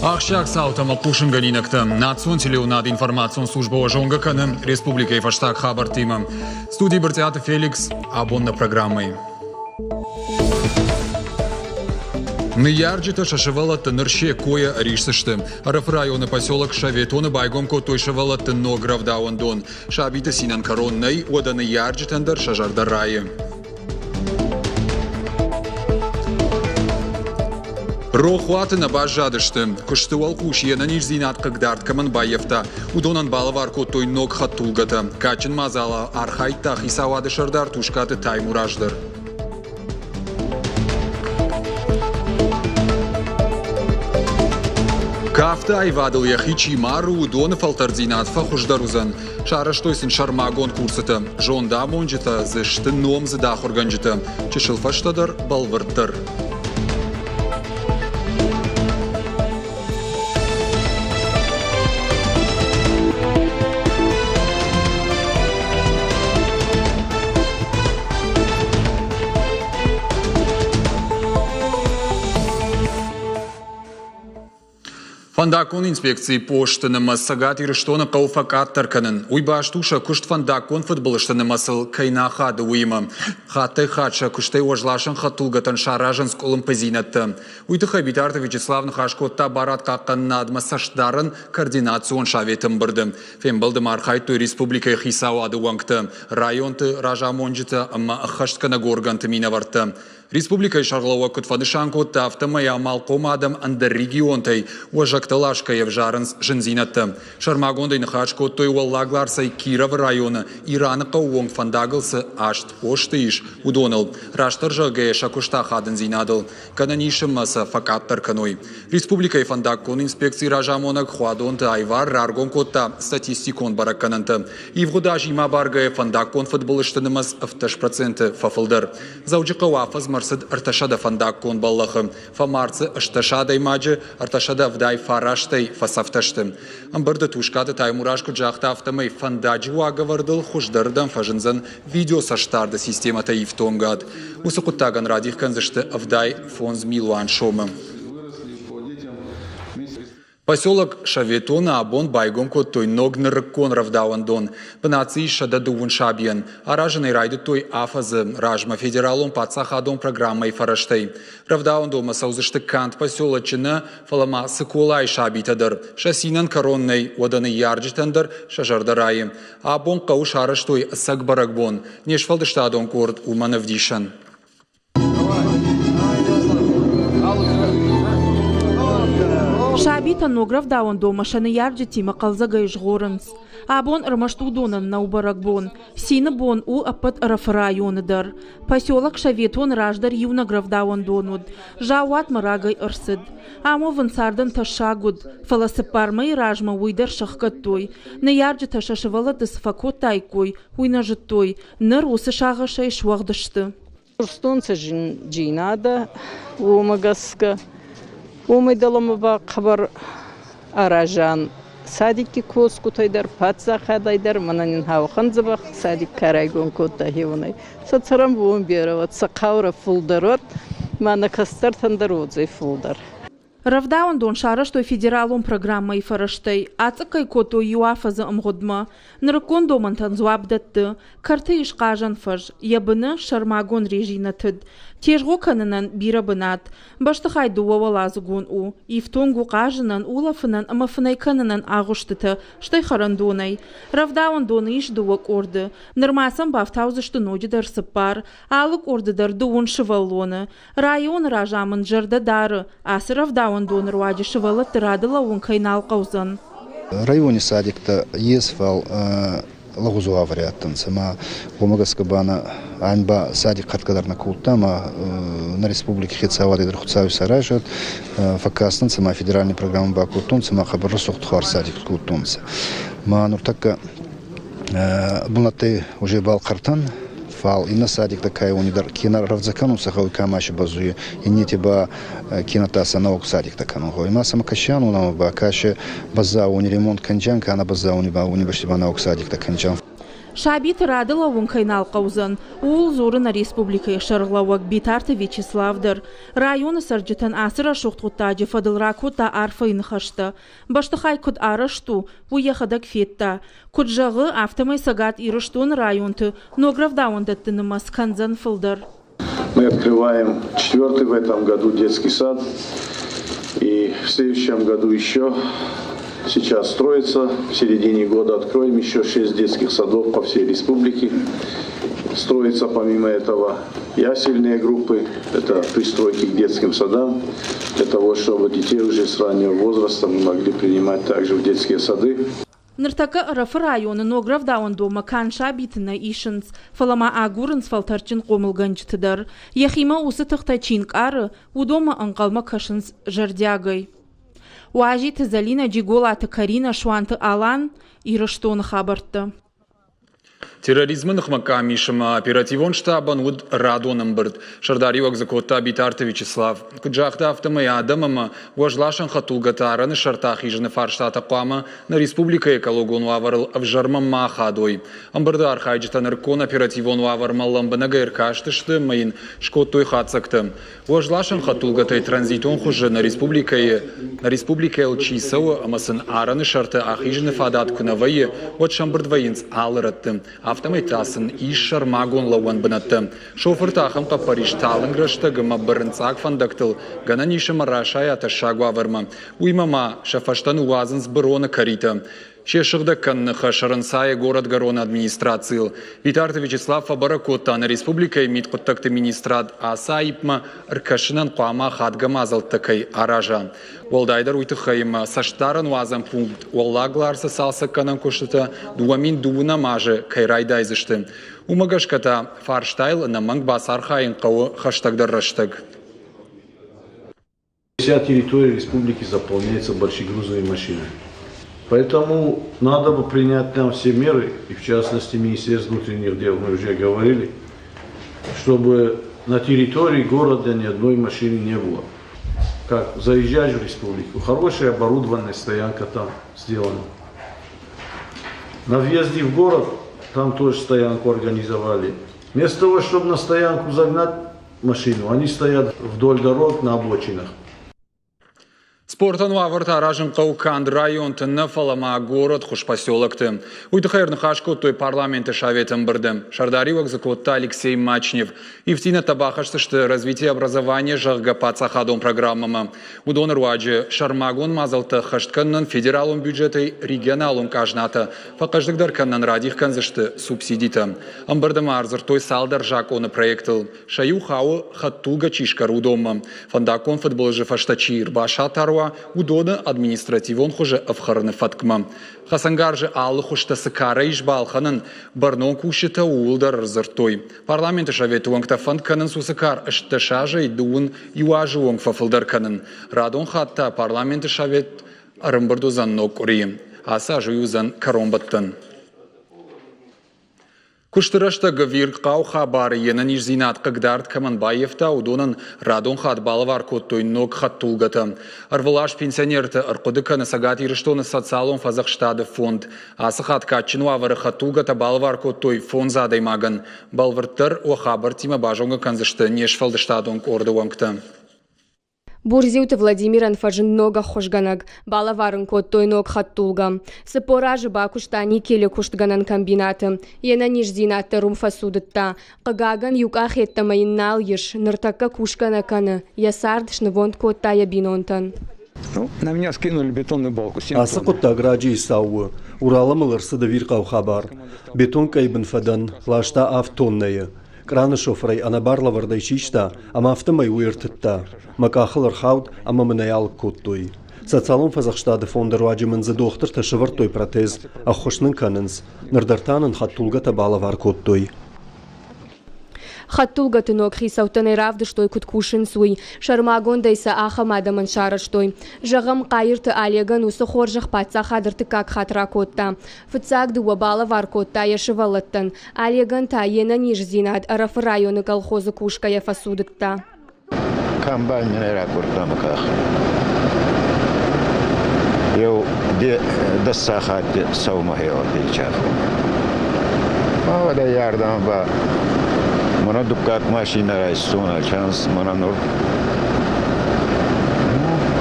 Ахшак саутама пушингалинакта националиу над информацион служба жонга каным республика и фаштаг хабар тимам. Студии Бартиата Феликс, абонна программой. Неярджита шашевала тенерше коя ришсышты. Араф районы поселок Шаветоны байгомко той шевала тенограв дауандон. Шабита синан коронной ода неярджитандер шажарда райы. Рохуаты на бажадышты. Куштуал кушье на нижзинат кагдарт каманбаевта. Удонан балаварко той ног хатулгата. Качен мазала архайтах и савады шардар тушкаты таймураждар. Кафта айвадыл яхичи мару удоны фалтардзинат фахуждарузан. Шараштойсын шармагон курсыты. Жонда монжита зышты ном зыдах органжита. Чешилфаштадар балвырттыр. Фандакон инспекции поштаны массагат ирыштоны қауфакат тарканын. Уйбаштуша күшт фандакон футболыштаны масыл кайнахады уйма. Хаттай хатша күштай ожлашын хатулгатан шаражын сколым пазинатты. Уйтыха битарты Вячеславны хашкотта барат қаққан надмасаштарын координацион шаветім бірді. Фембылды мархайты республика хисауады уаңкты. Районты ражамонжыты амма хашткана горганты минаварты. Республика шарлова кутфадышанку тафтама я малком адам андер регионтай уажакталашка евжаранс жензинатты. Шармагондай нахачко той уаллагларсай Киров района Ираныка уонг фандагылсы ашт оштыиш удонал. Раштаржа гаеша кушта хадын зинадыл. Кананишым маса факаттар каной. Республика и фандаккон инспекции ражамонак хуадонты айвар раргон котта статистикон бараккананты. И вгодаж има баргае фандаккон футболыштынымас 50% фафылдар. Заучыка уафаз марсыд арташада фандаккон баллахым. Фамарцы ашташада имаджы арташада вдай фараштай фасафташтым. Амбырды тушкаты таймурашку джахта автомай фандаджи уагавардыл хуждардан фажынзан видео саштарды системата ифтонгад. Усыкуттаган радих канзышты вдай фонз милуан шомы. Поселок Шаветона абон байгомко той ногнырыккон равдауандон. Пнаци шада дуун шабьен. Араженный райды той афазы ражма федералон пацахадон программой фараштей. Равдауандома саузышты кант поселочына фалама сыкулай шабитадыр. Шасинан коронной оданы ярджитандыр шажардарайым. Абон кауш араштой сагбарагбон. Нешфалдыштадон корд уманавдишан. Шабита нограв дауандома шаны ярджити мақалзага ижғорынс. Абон ырмаштудонын наубаракбон. Сины бон у апыт рафрайоныдыр. Поселок Шаветон раждар юнаграв дауандонуд. Жауат марагай ырсыд. Амо вынсардын ташагуд. Фаласыпармай ражма уйдар шахкаттой. На ярджита шашывала дысфако тайкой. Уйна життой. Ныр усы шағышай шуағдышты. Урстонца джинада умагаска. Умайдаламаба қабар аражан садики коску тайдар патса хадайдар мананин хавхан забах садик карайгон кота хевунай сацарам вон берават сақаура фулдарот мана кастар тандародзай фулдар. Равдауандон шараштой федералон программой фараштай, ацакай кото юафазы ымғудма, нырыкондоман танзуабдатты, карты ишқажан фаж, ябыны шармагон режинатыд, тежго канынан бирабынат, баштықай дуавалазыгон у, ифтонгу қажынан улафынан амафынай канынан ағыштыты, штай харандонай. Равдауандоны иш дуак орды, нырмасан бафтаузышты нодидар сыппар, алық ордыдар дуун шывалоны, район ражамын жырда дары, асы равдауандоны. Он руади шевала тирадила он кайнал каузан. Районе садикта есфал лагузуа вариантан сама помогаскабана аньба садик хаткадарна култама на республике Хицавады дрхуцаю саражат факастан сама федеральная программа бакултун сама хабар сухтхар садик култунса. Ма нуртака булнаты уже бал картан. Фал и на садик такая унидар кино равзакану сахау камаши базуе и не тебя кинотаса наук садик такану гой на самокащану на ба каше база уни ремонт канджанка на база уни ба уни башти ба наук садик таканджан. Шабит радыла вункайнал қаузын. Ол зорына республика шарғлауак битарты Вячеславдыр. Районы сарджитан асыра шуқтғыттажы фадылра көтта арфайны қашты. Баштықай күд арышту, уяқадак фетта. Күд жағы автомай сагат ирыштуын районты ногравдауындаттыны масканзан фылдыр. Мы открываем 4-й в этом году детский сад. И в следующем году еще. Сейчас строится. В середине года откроем еще 6 детских садов по всей республике. Строится помимо этого ясельные группы. Это пристройки к детским садам. Для того, чтобы детей уже с раннего возраста мы могли принимать также в детские сады. Ныртака ырыфы районы ногравдауынду макан шабитына ишінс, фалама агурынс фалтарчин қомылганчытыдар. Яхима усы тықтачинк ары, удома аңқалма кашынс жардягай. Уажи тізалина джиголаты Карина шуанты алан, ирыштуын хабарты. Терроризмын хмакамишыма оперативон штабан уд радоным бырд. Шардаривак закотта битарты Вячеслав. Куджахта автомай адамама уажлашан хатулгатараны шартах ижны фарштата қуама на республика экологон ваварыл авжармам махадой. Амбырда архайджита наркон оперативон вавармал ламбанага иркаштышты майын шкоттой хатсакты. Уажлашан хатулгатай транзитон хуже на республика элчисау амасын араны шарты ахижны фадат кунавайы от шамбырдвайынс алыраттым. Автомайтасын иш шармагон лауан бынатты. Шофыр тахым Париж талынграшты гыма бырынцак фандактыл. Гана нишыма рашай аташагу аварма. Уймама шафаштан уазын сбырона карита. Шешығды канны хашарынсая город гарона администрацийл. Витарты Вячеслав Фабаракотта на республика имит коттакты министрат асайпма ркашынан қуама хадгама азалттакай аража. Волдайдар уйтыхайма саштарын уазан пункт. Уаллагларсы салса канан коштыта дуамин дуына мажы кайрайдайзышты. Умагашката фарштайл на манг басар хайын қауы хаштагдар раштаг. Вся территория республики заполняется большегрузовыми машинами. Поэтому надо бы принять нам все меры, и в частности Министерство внутренних дел, мы уже говорили, чтобы на территории города ни одной машины не было. Как заезжаешь в республику, хорошая оборудованная стоянка там сделана. На въезде в город там тоже стоянку организовали. Вместо того, чтобы на стоянку загнать машину, они стоят вдоль дорог на обочинах. Спортан ваварта аражын қауканд район тынны фалама город хушпоселокты. Уйтыхайрны хашко той парламенты шаветым бырдым. Шардаривак закотта Алексей Мачнев. Ивтина табахашты развитие образования жағға пацахадон программама. Удоныр уаджы шармагон мазалты хаштканнан федералун бюджеты регионалун кажната. Фақаждыгдар каннан радих канзышты субсидита. Амбырдым арзыр той салдар жаконы проектыл. Шаю хау хаттулга чишкар удома. Фандакон футболжы фаштачир баша тарва. Удоны административон хуже авхарны фаткма. Хасангаржы алы хушта сыкара ишбалханын барнон кушыта уылдар рзыртой. Парламенты шавету оңкта фандканын сусыкар ыштышажы идуын юажы оң фафылдар канын. Радон хатта парламенты шавет арымбырдузан нок урим. Аса жуюзан каромбаттан. Куштырашта гавир қау хабары енін ижзинат қығдард Каманбаевта удонын радон хат балывар коттой ног хаттулгата. Арвалаш пенсионерты арқудыка насагат ирыштоны социалон фазақштады фонд. Асы хат катчыну авары хаттулгата балывар коттой фонд задаймаган. Балвырттыр о хабар тима бажонга канзышты нешфалдыштадон орды оңкта. Бурзиуты Владимир Анфажин нога хошганаг, балаварын коттой ног хаттулга. Сыпоражы бакуштани келе куштганан комбинаты. Ена нижзинаты румфасудытта. Қыгаган юках еттамайыннал еш, ныртакка кушканаканы. Ясардышны вонд коттая бинонтан. На меня скинули бетонную балку. Асы котта граджи сауы. Ураламылырсы да вирқау хабар. Бетон кайбын фадан, лашта автонная. Краны шофрай анабарлавардай чишта, ама автомай уиртытта. Макахылыр хауд, ама мынаял коттой. Социалон фазақштады фондыр ваджимынзы доқтыр ташывыртой протез, ахошнын канынс, нырдартанын хаттулгата балавар коттой. Хаттулгаты ног хисаутаны равды штой куткушын суй, шармагондайса ахамадамын шарыштой. Жағым қайырты алеган усы хоржық патса хадырты как хатра котта. Фыцак дуа балавар котта яшывалыттын. Алеган та ена нижзинад арафы районы колхозы кушкая фасудытта. Комбайнер ракуртамыках. Еу де дасахат саумахео дичафу. Havada yardım var. Bana dükkan maşinler ayıstığına şans bana nur.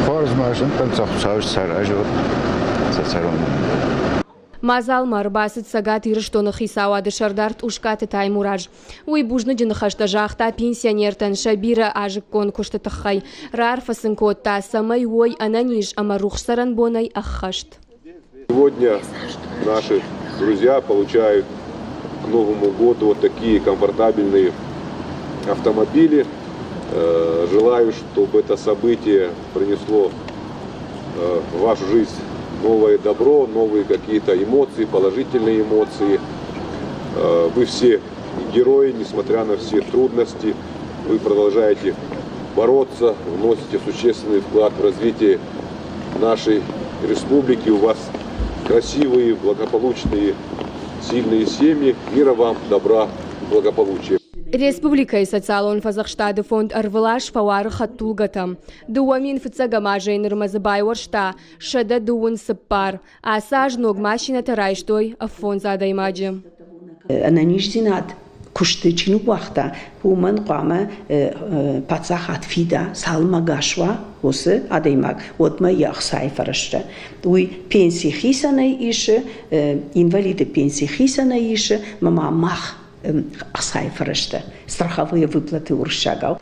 Forz maşin tanısak savş sarajot. Sasaron. Мазал марбасыт сагат ирыштоны хисауады шардарт ушкаты таймураж. Уй бужны джины хаштажахта пенсионертан шабира ажик конкушты тахай. Рарфасын котта самай ой ананиш амарухсаран бонай аххашт. Сегодня наши друзья получают к Новому году вот такие комфортабельные автомобили. Желаю, чтобы это событие принесло в вашу жизнь новое добро, новые какие-то эмоции, положительные эмоции. Вы все герои, несмотря на все трудности. Вы продолжаете бороться, вносите существенный вклад в развитие нашей республики. У вас красивые, благополучные, сильные семьи. Мира вам, добра, благополучия. Республика и социалон фазахштады фонд арвылаш фауары хаттулгатам. Дуамин фыцагамажа инырмазыбай оршта, шада дуун сыппар. Асаж ног машина тарайштой афон задаймаджи. Ананиш зинат. Кушты чину вахта, пуман қама пацахат фида, салма гашва, осы адаймак, отма яхсай фарашта. Уй пенсии хисана ише, инвалиды пенсии хисана ише, мама мах ахсай фарашта. Страховые выплаты уршагал.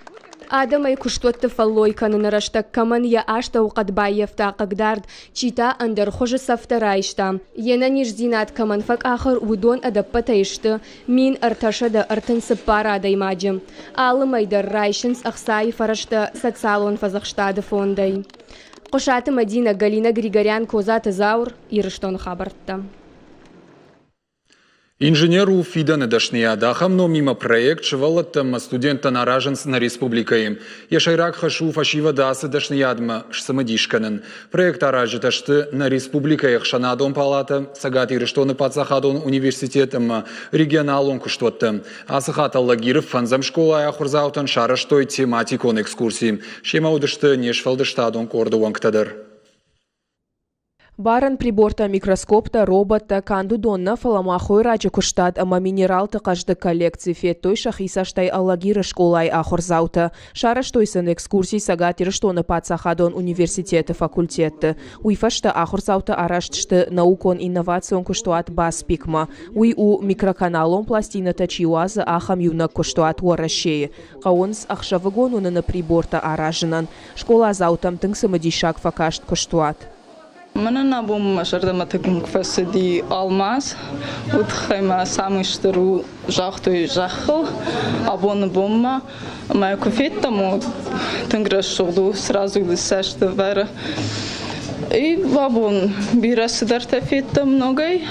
Адама и куштотты фаллой канынырашта каман я ашта уқадбайевта қагдард чита андер хожы сафтарайшта. Ена ниждинат каман фак ахыр удон адаппатайшты мин арташада артын сыппара адаймаджым. Алымайдар райшынс ахсай фарашта социалон фазахштады фондай. Қошаты Мадина Галина Григорян козаты заур ирыштон хабартта. Инженеру фиданы дашнияда но мимо проект шывалаттым студентта нараженс на республикаем. Яшайрак хашу фашива дасы дашниядма шсамадишканын. Проект аражиташты на республикаях шанадон палата, сагат ирыштоны пацахадон университетым регионалон куштотты. Асыхата лагиров фанзам школа аяхурзаутан шараштой тематикон экскурсии. Шема удышты нешфалдыштадон кордуанктадыр. Баран приборта микроскопта, робота, кандудонна, фаламахой раджа куштад, ама минералты кажды коллекции феттой шахисаштай аллагиры школай ахурзаута. Шараштойсын экскурсий сагатиры штоны пацахадон университеты факультетты. Уйфашта ахурзаута араштышты наукон инновацион куштуат бас пикма. Уй у микроканалон пластина тачиуазы ахам юнак куштуат уарашеи. Каонс ахшавыгонуны на приборта аражынан. Школа заутам тыңсымадишак факашт куштуат. Мана набом жардаматагум кфасади алмаз, утхайма самый штыру жахтой жахл, абон бомма, моя кофеттаму танграшуду сразу лисашта вера. И вабон бирасидарта фетта многой,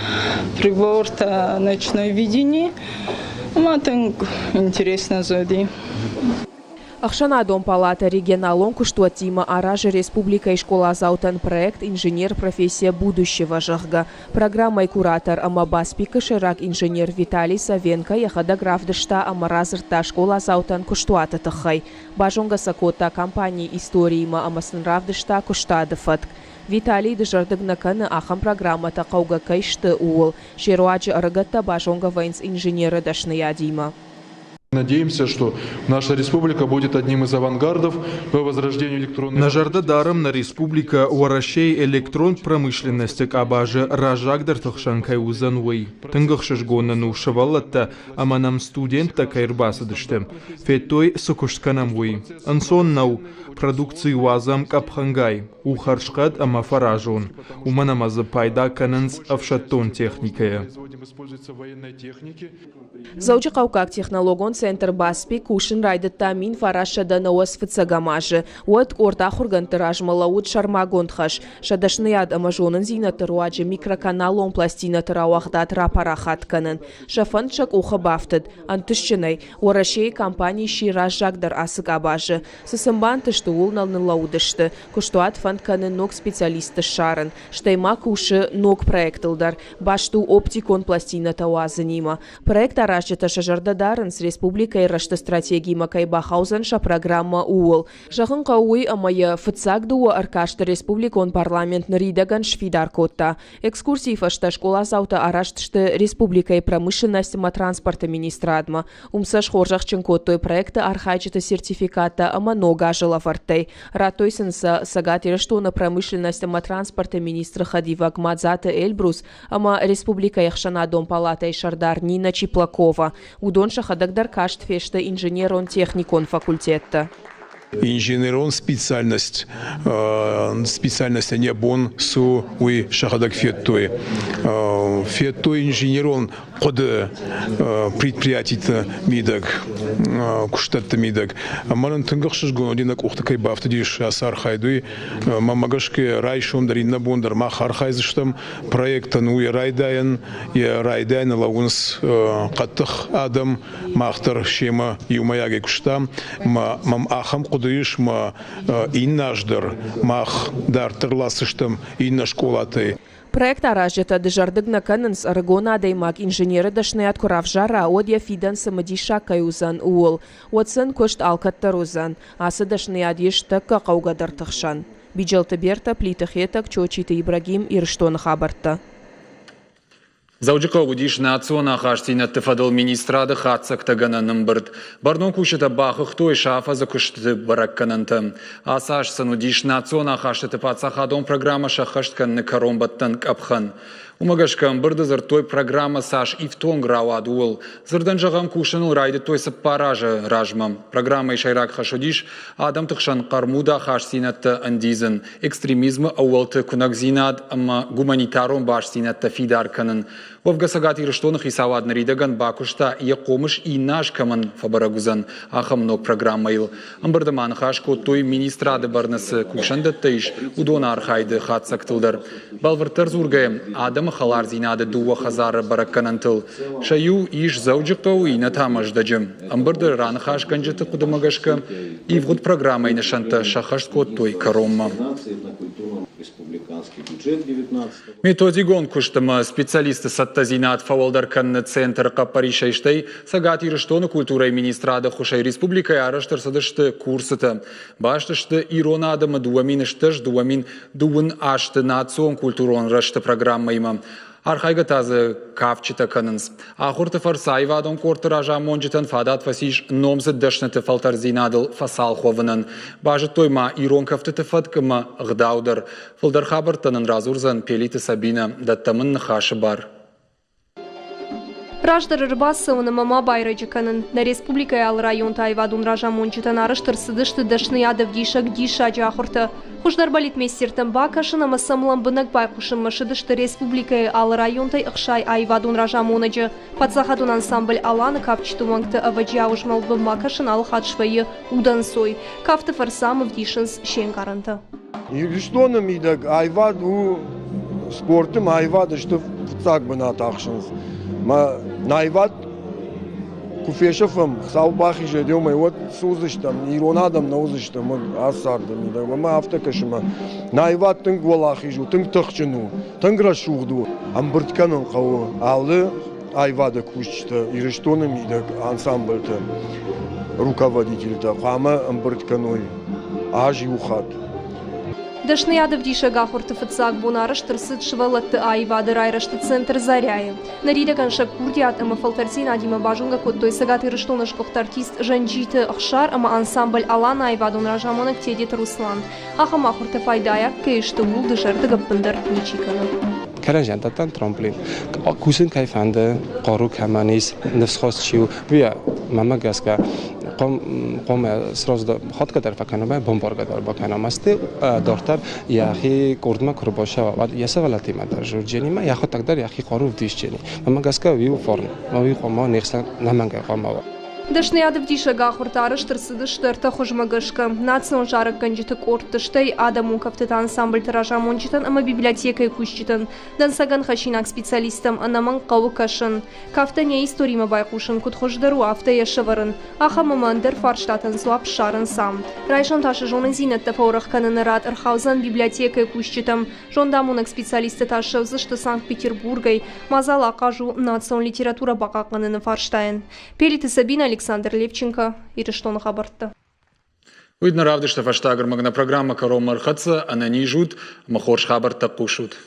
приборта ночное видение, матанг интересно зоди. Ахшанадон палата регионалон куштуатима аража республика и школа заутан проект инженер профессия будущего жахга. Программа и куратор амабаспика ширак инженер Виталий Савенко яхада графдышта амаразырта школа заутан куштуата тахай. Бажонга сакота компании истории ма амасынравдышта куштады фатк. Виталий дыжардыгнаканы ахам программата кауга кайшты уол. Шеруаджи арагатта бажонга вайнс инженеры дашная дима. Надеемся, что наша республика будет одним из авангардов по возрождению электронной... Нажарда даром на республика уарашей электрон промышленности кабажи ражагдар тахшанкай узанвей. Тынгахшишгона нушавалатта, аманам студент такайрбаса дыштем. Фетой сукуштканамвей. Ансон нау продукции вазам капхангай. Ухаршкад амафаражон. Уманамаза пайда кананс авшаттон техникая. Заучи каукак технологон центр Баспи кушин райдатта мин фараша да науас фыцагамажи. Уат орта хургантыраж малаут шармагонтхаш. Шадашнияд амажонын зинатыруаджи микроканалон пластина тырауахдат рапарахатканын. Шафанчак уха бафтыд. Антышчынай. Уарашей компании шираж жагдар асык абажи. Сысымбан тышты улналны лаудышты. Куштуат фантканын ног специалисты шарын. Штайма куши ног проектылдар. Башту оптикон пластина тауазы нима. Проект аражчыта шажарда дарынс республика республика и рашты стратегии Макай Бахаузенша программа УОЛ. Жахын қауы амайы фыцак дуы аркашты республикон парламент наридаган шфидар котта. Экскурсии фашта школа заута араштышты республика и промышленность транспорта министрадма. Умсаш хоржахчын коттой проекты архайчыты сертификата ама нога жила фартай. Ратойсенса сагат ирештона промышленность транспорта министра Хадива Гмадзата Эльбрус ама республика яхшана дом палата и шардар Нина Чиплакова. Удонша хадагдар кашт фешта инженерон техникон факультетта. Инженерон специальность не бон су уи шахадак феттой. Феттой инженерон под предприятие мидак куштатта мидак. Манан тынгахшиш гонодинак ухтакай бафтадиш асар хайдуи мамагашке райшом даринна бондар махар хайзыштам проектан уи райдайан лагунс каттых адам махтар шема юмаяге куштам мам ахам кудыш ма иннаждар мах дартырласыштам инна школаты. Проект аражета дежардыгна канынс аргона адаймак инженеры дашны откурав жара одя фидан самадиша каюзан уол. Отсын көшт алкаттарузан. Асы дашны адешта какаугадар тахшан. Биджалты берта плитахетак чочиты Ибрагим ирштон хабарта. Заужика удиш национа хаштина тефадал министрада хатсактагана нымбырд. Бардон кушета бахых той шафа закушты бараккананта. Асаш санудиш национа хаштата пацахадон программа шахашткан на каромбаттан капхан. Умагашкам бырды зар той программа саш ифтон грауадуэл. Зардан жагам кушанул райды той саппаража ражмам. Программа и шайрак хашудиш адам тахшан кармуда хаштинатта андизен. Экстремизмы ауэлты кунакзинад ама гуманитарон башсинатта фидарканын. Вовгасагат ирштонах и савад наридаган бакушта и комыш и наш каман фабарагузан ахамнок программаил. Амбардаман хашко той министрады барнасы кушандаттайш удона архайды хатсактылдар. Балвартар зургая адам халар зинады дуа хазары баракканантыл. Шаю иш заужикау и натамаждаджым. Амбардар ран хашканжыты кудамагашка и вгод программай нашанта шахашко той каромма. Методигон куштама специалисты саттазинат фавалдарканны центр капаришайштай сагат ирштоны культурай министрада хушай республикай араштар садышты курсыты. Баштышты ирона адамы дуаминыштыш дуамин дуын ашты национ культурон рашты программайма. Архайга тазы кавчита канынс. Ахурты фарсайва адон корты ража монжитан фадат фасиш номзы дашнаты фалтарзинадыл фасал ховынын. Бажы тойма ирон кафтыты фаткыма гдаудар. Фылдар хабартанын разурзан пелиты Сабина даттамын нахашы бар. Раждар рыбасыуны мама байрайчыканын. На республика ал район тайвадун ража мончитан арыштыр сыдышты дашны ядов дишак диша жахурты. Хуждар балитмейстертен бакашын ама самламбынак байкушын машыдышты республика ал район тай ықшай айвадун ража монажы. Пацахадун ансамбль аланы капчиту маңты аваджа ужмалбы макашын ал хадшвайы удан сой. Кафты фарсамов дишынс шен каранты. Ирштоным идак айвад у спортым айвады что в цак бы натахшынс. Ма найват куфешефам саубахи жедем и вот сузыштам иронадам наузыштам асардам да ма автокашма найват тын голахи жу тын тахчыну тын грашугду амбыртканын кау алы айвада кушчта ирштоным идак ансамбльта руководитель-то хама амбыртканой ажи ухат. Дашны ядов диша гахурты фыцак бунарыштыр сыт швалатты айвады райрышты центр заряе. Нарида каншак курдиат ама фалтарзин адима бажунга коттой сагат ирыштонаш кохтартист жанджиты ахшар ама ансамбль алана айвадун ражамонак тедет Руслан. Ахам ахурты файдаяк кейшты ул дышарды гаппындар ничиканы. Каражантатан трамплин. Кусин кайфанды, қару каманис, нефсхост чиу. Вия мама гаска. قام سراز خود کدر فکنم بمبار کدر با کنم است دکتر یاخی کردم کرباشه و یه سوالاتی مدار جنی ما یاخو تقدر یاخی قارو دیش جنی مما گسکا ویو فرن ما وی قام نیخسن نمانگه قام و Дашны ядов диша гахурта арыштыр сыдыштыр тахужмагышка. Национ жарык канжиты корттыштай адаму кафтыта ансамбль тиража мончитан ама библиотекай кушчитан. Дансаган хашинак специалистам анаман кавы кашын. Кафта не историма байкушын кутхождару авта яшаварын. Аха мамандыр фарштатын зуап шарын сам. Райшан ташы жонын зинетті фаурах канын рад архаузан библиотекай кушчитам. Жондамунак специалисты ташы взышты Санкт-Петербургай. Мазала кажу национ литература бакаканын фарштайын. Пелиты Сабина Александр Левченко, Ирештон хабарты. Уйдна равды, что фаштагр магна программа Каромар Хатса, она не жут, махорш хабар так пушут.